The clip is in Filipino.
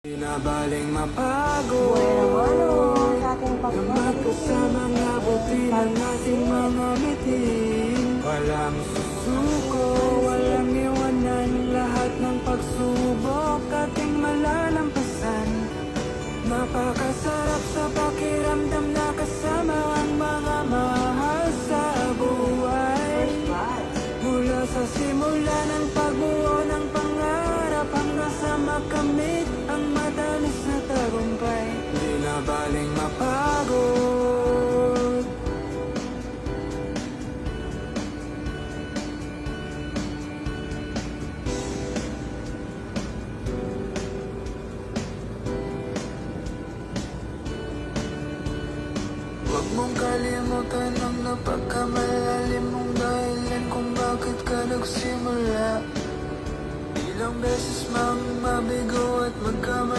Di na baling mapagod Bueno, sa ating magkasamang abuti ng ating mga mitin. Walang susuko, walang iwanan, lahat ng pagsubok ating malalampasan. Napakasarap sa pakiramdam na kasama ang mga mahal sa buhay. Mula sa simula ng pagbuo ng pangarap hanggang sa makamit ang matamis na tagumpay. Di na baling mapagod. Huwag mong kalimutan ang napagkamalalim mong dahilan kung bakit ka nagsimula. Ilang beses mang mabigo at magkamali.